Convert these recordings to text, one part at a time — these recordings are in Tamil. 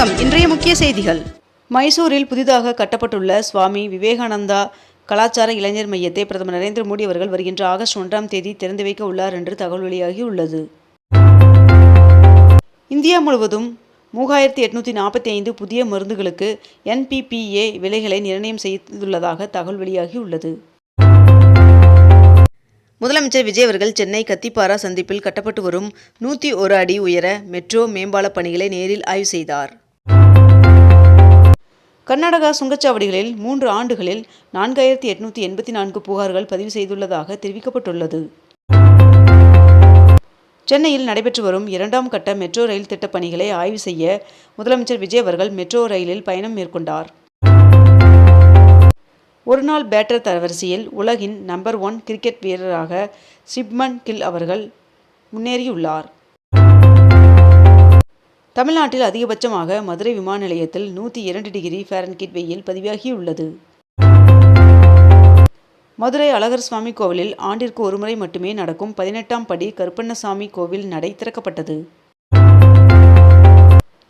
வணக்கம். இன்றைய முக்கிய செய்திகள். மைசூரில் புதிதாக கட்டப்பட்டுள்ள சுவாமி விவேகானந்தா கலாச்சார இளைஞர் மையத்தை பிரதமர் நரேந்திர மோடி அவர்கள் வருகின்ற ஆகஸ்ட் 1ஆம் தேதி திறந்து வைக்க உள்ளார் என்று தகவல் வெளியாகியுள்ளது. இந்தியா முழுவதும் 3845 புதிய மருந்துகளுக்கு NPPA விலைகளை நிர்ணயம் செய்துள்ளதாக தகவல் வெளியாகியுள்ளது. முதலமைச்சர் விஜய் அவர்கள் சென்னை கத்திப்பாரா சந்திப்பில் கட்டப்பட்டு வரும் 101 அடி உயர மெட்ரோ மேம்பால பணிகளை நேரில் ஆய்வு செய்தார். கர்நாடகா சுங்கச்சாவடிகளில் 3 ஆண்டுகளில் 4884 புகார்கள் பதிவு செய்துள்ளதாக தெரிவிக்கப்பட்டுள்ளது. சென்னையில் நடைபெற்று வரும் 2ஆம் கட்ட மெட்ரோ ரயில் திட்டப் பணிகளை ஆய்வு செய்ய முதலமைச்சர் விஜய் அவர்கள் மெட்ரோ ரயிலில் பயணம் மேற்கொண்டார். ஒருநாள் பேட்டர் தரவரிசையில் உலகின் நம்பர் 1 கிரிக்கெட் வீரராக சுப்மன் கில் அவர்கள் முன்னேறியுள்ளார். தமிழ்நாட்டில் அதிகபட்சமாக மதுரை விமான நிலையத்தில் 102 டிகிரி ஃபாரன்ஹீட் வெயில் பதிவாகியுள்ளது. மதுரை அழகர் சுவாமி கோவிலில் ஆண்டிற்கு ஒருமுறை மட்டுமே நடக்கும் 18ஆம் படி கருப்பண்ணசாமி கோவில் நடை திறக்கப்பட்டது.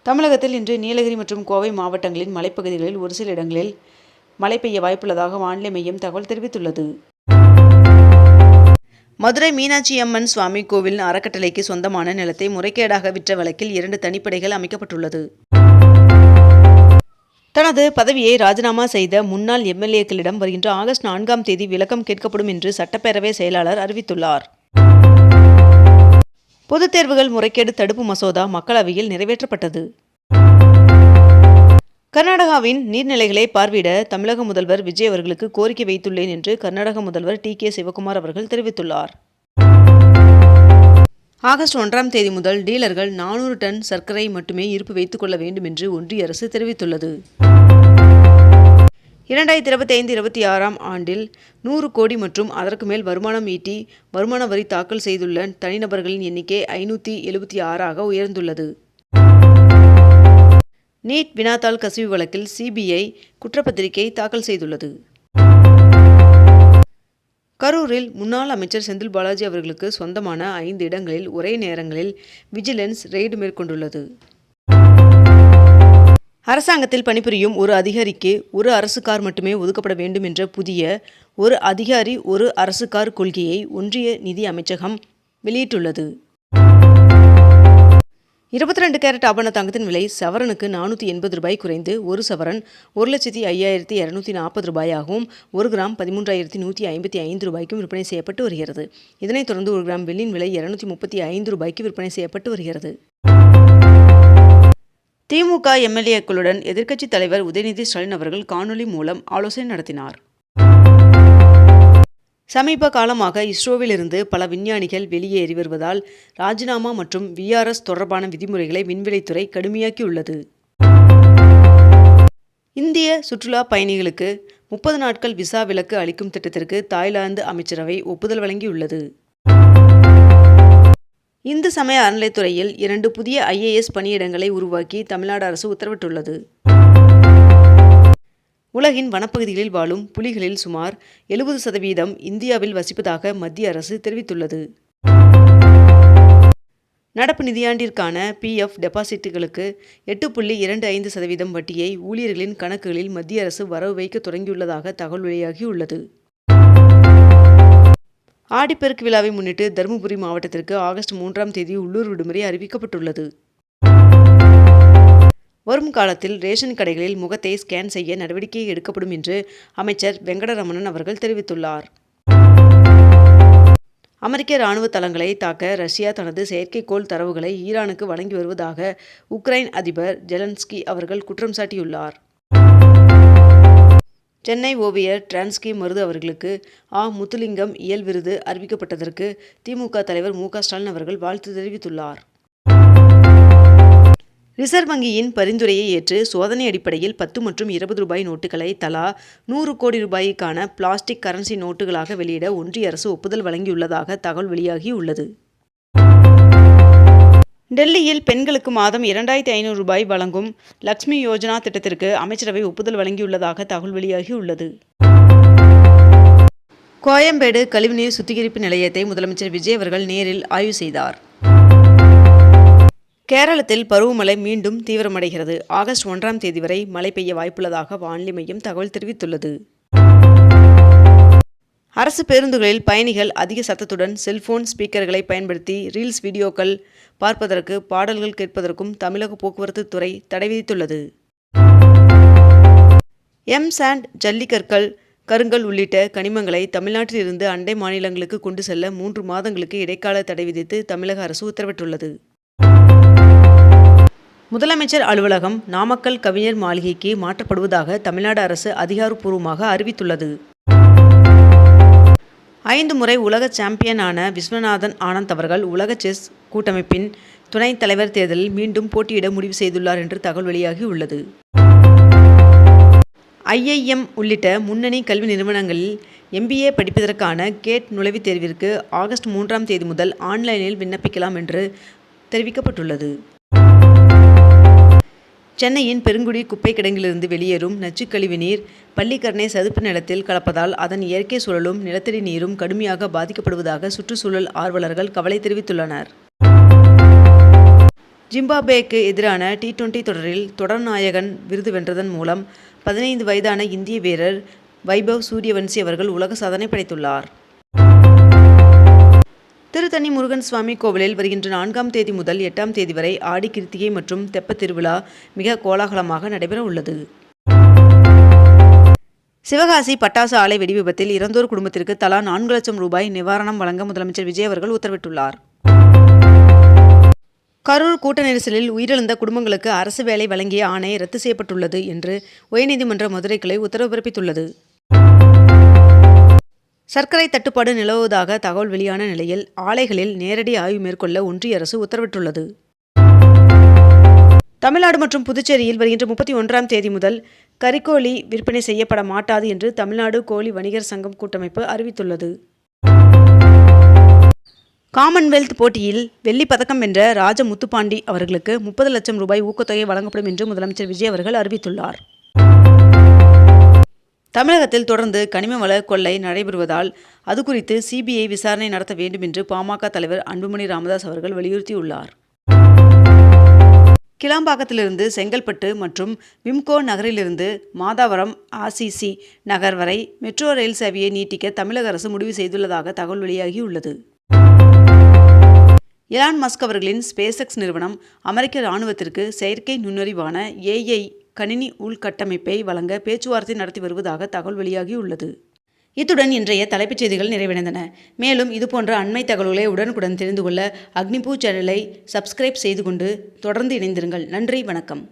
தமிழகத்தில் இன்று நீலகிரி மற்றும் கோவை மாவட்டங்களின் மலைப்பகுதிகளில் ஒரு சில இடங்களில் மழை பெய்ய வாய்ப்புள்ளதாக வானிலை மையம் தகவல் தெரிவித்துள்ளது. மதுரை மீனாட்சி அம்மன் சுவாமி கோவில் அறக்கட்டளைக்கு சொந்தமான நிலத்தை முறைகேடாக விற்ற வழக்கில் 2 தனிப்படைகள் அமைக்கப்பட்டுள்ளது. தனது பதவியை ராஜினாமா செய்த முன்னாள் MLAக்களிடம் வருகின்ற ஆகஸ்ட் 4ஆம் தேதி விளக்கம் கேட்கப்படும் என்று சட்டப்பேரவை செயலாளர் அறிவித்துள்ளார். பொதுத் தேர்வுகள் முறைகேடு தடுப்பு மசோதா மக்களவையில் நிறைவேற்றப்பட்டது. கர்நாடகாவின் நீர்நிலைகளை பார்வையிட தமிழக முதல்வர் விஜய் அவர்களுக்கு கோரிக்கை வைத்துள்ளேன் என்று கர்நாடக முதல்வர் TK சிவகுமார் அவர்கள் தெரிவித்துள்ளார். ஆகஸ்ட் 1ஆம் தேதி முதல் டீலர்கள் 400 டன் சர்க்கரை மட்டுமே இருப்பு வைத்துக் கொள்ள வேண்டும் என்று ஒன்றிய அரசு தெரிவித்துள்ளது. 2025-26ஆம் ஆண்டில் 100 கோடி மற்றும் அதற்கு மேல் வருமானம் ஈட்டி வருமான வரி தாக்கல் செய்துள்ள தனிநபர்களின் எண்ணிக்கை 576ஆக உயர்ந்துள்ளது. நீட் வினாத்தாள் கசிவு வழக்கில் CBI குற்றப்பத்திரிகை தாக்கல் செய்துள்ளது. கரூரில் முன்னாள் அமைச்சர் செந்தில் பாலாஜி அவர்களுக்கு சொந்தமான 5 இடங்களில் ஒரே நேரங்களில் விஜிலன்ஸ் ரெய்டு மேற்கொண்டுள்ளது. அரசாங்கத்தில் பணிபுரியும் ஒரு அதிகாரிக்கு ஒரு அரசு கார் மட்டுமே ஒதுக்கப்பட வேண்டும் என்ற புதிய ஒரு அதிகாரி ஒரு அரசு கார் கொள்கையை ஒன்றிய நிதி அமைச்சகம் வெளியிட்டுள்ளது. 22 கேரட் ஆபரண தங்கத்தின் விலை சவரனுக்கு 480 ரூபாய் குறைந்து ஒரு சவரன் 1,05,240 ரூபாயாகவும் 1 கிராம் 13,155 ரூபாய்க்கும் விற்பனை செய்யப்பட்டு வருகிறது. இதனைத் தொடர்ந்து 1 கிராம் வெள்ளியின் விலை 235 ரூபாய்க்கு விற்பனை செய்யப்பட்டு வருகிறது. திமுக MLAக்களுடன் எதிர்க்கட்சித் தலைவர் உதயநிதி ஸ்டாலின் அவர்கள் காணொலி மூலம் ஆலோசனை நடத்தினார். சமீப காலமாக இஸ்ரோவிலிருந்து பல விஞ்ஞானிகள் வெளியேறி வருவதால் ராஜினாமா மற்றும் VRS தொடர்பான விதிமுறைகளை விண்வெளித்துறை கடுமையாக்கியுள்ளது. இந்திய சுற்றுலா பயணிகளுக்கு 30 நாட்கள் விசா விலக்கு அளிக்கும் திட்டத்திற்கு தாய்லாந்து அமைச்சரவை ஒப்புதல் வழங்கியுள்ளது. இந்து சமய அறநிலைத்துறையில் 2 புதிய IAS பணியிடங்களை உருவாக்கி தமிழ்நாடு அரசு உத்தரவிட்டுள்ளது. உலகின் வனப்பகுதிகளில் வாழும் புலிகளில் சுமார் 70% இந்தியாவில் வசிப்பதாக மத்திய அரசு தெரிவித்துள்ளது. நடப்பு நிதியாண்டிற்கான PF டெபாசிட்டுகளுக்கு 8.25% வட்டியை ஊழியர்களின் கணக்குகளில் மத்திய அரசு வரவு வைக்க தொடங்கியுள்ளதாக தகவல் வெளியாகியுள்ளது. ஆடிப்பெருக்கு விழாவை முன்னிட்டு தருமபுரி மாவட்டத்திற்கு ஆகஸ்ட் 3ஆம் தேதி உள்ளூர் விடுமுறை அறிவிக்கப்பட்டுள்ளது. வரும் காலத்தில் ரேஷன் கடைகளில் முகத்தை ஸ்கேன் செய்ய நடவடிக்கை எடுக்கப்படும் என்று அமைச்சர் வெங்கடரமணன் அவர்கள் தெரிவித்துள்ளார். அமெரிக்க இராணுவ தளங்களை தாக்க ரஷ்யா தனது செயற்கைக்கோள் தரவுகளை ஈரானுக்கு வழங்கி வருவதாக உக்ரைன் அதிபர் ஜெலன்ஸ்கி அவர்கள் குற்றம் சாட்டியுள்ளார். சென்னை ஓவியர் டிரான்ஸ்கி மருது அவர்களுக்கு முத்துலிங்கம் இயல் விருது அறிவிக்கப்பட்டதற்கு திமுக தலைவர் MK ஸ்டாலின் அவர்கள் வாழ்த்து தெரிவித்துள்ளார். ரிசர்வ் வங்கியின் பரிந்துரையை ஏற்று சோதனை அடிப்படையில் 10 மற்றும் 20 ரூபாய் நோட்டுகளை தலா 100 கோடி ரூபாய்க்கான பிளாஸ்டிக் கரன்சி நோட்டுகளாக வெளியிட ஒன்றிய அரசு ஒப்புதல் வழங்கியுள்ளதாக தகவல் வெளியாகியுள்ளது. டெல்லியில் பெண்களுக்கு மாதம் 2500 ரூபாய் வழங்கும் லக்ஷ்மி யோஜனா திட்டத்திற்கு அமைச்சரவை ஒப்புதல் வழங்கியுள்ளதாக தகவல் வெளியாகியுள்ளது. கோயம்பேடு கழிவுநீர் சுத்திகரிப்பு நிலையத்தை முதலமைச்சர் விஜய் அவர்கள் நேரில் ஆய்வு செய்தார். கேரளத்தில் பருவமழை மீண்டும் தீவிரமடைகிறது. ஆகஸ்ட் 1ஆம் தேதி வரை மழை பெய்ய வாய்ப்புள்ளதாக வானிலை மையம் தகவல் தெரிவித்துள்ளது. அரசு பேருந்துகளில் பயணிகள் அதிக சத்தத்துடன் செல்போன் ஸ்பீக்கர்களை பயன்படுத்தி ரீல்ஸ் வீடியோக்கள் பார்ப்பதற்கு, பாடல்கள் கேட்பதற்கும் தமிழக போக்குவரத்து துறை தடை விதித்துள்ளது. சாண்ட், ஜல்லிக்கற்கள், கருங்கல் உள்ளிட்ட கனிமங்களை தமிழ்நாட்டிலிருந்து அண்டை மாநிலங்களுக்கு கொண்டு செல்ல 3 மாதங்களுக்கு இடைக்கால தடை விதித்து தமிழக அரசு உத்தரவிட்டுள்ளது. முதலமைச்சர் அலுவலகம் நாமக்கல் கவிஞர் மாளிகைக்கு மாற்றப்படுவதாக தமிழ்நாடு அரசு அதிகாரப்பூர்வமாக அறிவித்துள்ளது. 5 முறை உலக சாம்பியனான விஸ்வநாதன் ஆனந்த் அவர்கள் உலக செஸ் கூட்டமைப்பின் துணைத் தலைவர் தேர்தலில் மீண்டும் போட்டியிட முடிவு செய்துள்ளார் என்று தகவல் வெளியாகியுள்ளது. IIM உள்ளிட்ட முன்னணி கல்வி நிறுவனங்களில் MBA படிப்பதற்கான கேட் நுழைவுத் தேர்விற்கு ஆகஸ்ட் 3ஆம் தேதி முதல் ஆன்லைனில் விண்ணப்பிக்கலாம் என்று தெரிவிக்கப்பட்டுள்ளது. சென்னையின் பெருங்குடி குப்பை கிடங்கிலிருந்து வெளியேறும் நச்சுக்கழிவு நீர் பள்ளிக்கரணை சதுப்பு நிலத்தில் கலப்பதால் அதன் இயற்கை சூழலும் நிலத்தடி நீரும் கடுமையாக பாதிக்கப்படுவதாக சுற்றுச்சூழல் ஆர்வலர்கள் கவலை தெரிவித்துள்ளனர். ஜிம்பாப்வேக்கு எதிரான T20 தொடரில் தொடர் நாயகன் விருது வென்றதன் மூலம் 15 வயதான இந்திய வீரர் வைபவ் சூரியவன்சி அவர்கள் உலக சாதனை படைத்துள்ளார். திருத்தணி முருகன் சுவாமி கோவிலில் வருகின்ற 4ஆம் தேதி முதல் 8ஆம் தேதி வரை ஆடி கிருத்திகை மற்றும் தெப்பத் திருவிழா மிக கோலாகலமாக நடைபெற உள்ளது. சிவகாசி பட்டாசு ஆலை வெடி விபத்தில் இறந்தோர் குடும்பத்திற்கு தலா 4 லட்சம் ரூபாய் நிவாரணம் வழங்க முதலமைச்சர் விஜய் அவர்கள் உத்தரவிட்டுள்ளார். கரூர் கூட்ட நெரிசலில் உயிரிழந்த குடும்பங்களுக்கு அரசு வேலை வழங்கிய ஆணை ரத்து செய்யப்பட்டுள்ளது என்று உயர்நீதிமன்ற மதுரை கிளை உத்தரவு பிறப்பித்துள்ளது. சர்க்கரை தட்டுப்பாடு நிலவுவதாக தகவல் வெளியான நிலையில் ஆலைகளில் நேரடி ஆய்வு மேற்கொள்ள ஒன்றிய அரசு உத்தரவிட்டுள்ளது. தமிழ்நாடு மற்றும் புதுச்சேரியில் வருகின்ற 31ஆம் தேதி முதல் கறிக்கோழி விற்பனை செய்யப்பட மாட்டாது என்று தமிழ்நாடு கோழி வணிகர் சங்கம் கூட்டமைப்பு அறிவித்துள்ளது. காமன்வெல்த் போட்டியில் வெள்ளிப் பதக்கம் வென்ற ராஜமுத்துப்பாண்டி அவர்களுக்கு 30 லட்சம் ரூபாய் ஊக்கத்தொகை வழங்கப்படும் என்று முதலமைச்சர் விஜய் அவர்கள் அறிவித்துள்ளார். தமிழகத்தில் தொடர்ந்து கனிம வள கொள்ளை நடைபெறுவதால் அது குறித்து CBI விசாரணை நடத்த வேண்டும் என்று பாமக தலைவர் அன்புமணி ராமதாஸ் அவர்கள் வலியுறுத்தியுள்ளார். கிளாம்பாக்கத்திலிருந்து செங்கல்பட்டு மற்றும் விம்கோ நகரிலிருந்து மாதாவரம் RCC நகர் வரை மெட்ரோ ரயில் சேவையை நீட்டிக்க தமிழக அரசு முடிவு செய்துள்ளதாக தகவல் வெளியாகியுள்ளது. எலான் மஸ்க் அவர்களின் SpaceX நிறுவனம் அமெரிக்க இராணுவத்திற்கு செயற்கை நுண்ணறிவான AI கணினி உள்கட்டமைப்பை வழங்க பேச்சுவார்த்தை நடத்தி வருவதாக தகவல் வெளியாகியுள்ளது. இத்துடன் இன்றைய தலைப்புச் செய்திகள் நிறைவடைந்தன. மேலும் இதுபோன்ற அண்மை தகவல்களை உடனுக்குடன் தெரிந்து கொள்ள அக்னிபூ சேனலை சப்ஸ்கிரைப் செய்து கொண்டு தொடர்ந்து இணைந்திருங்கள். நன்றி, வணக்கம்.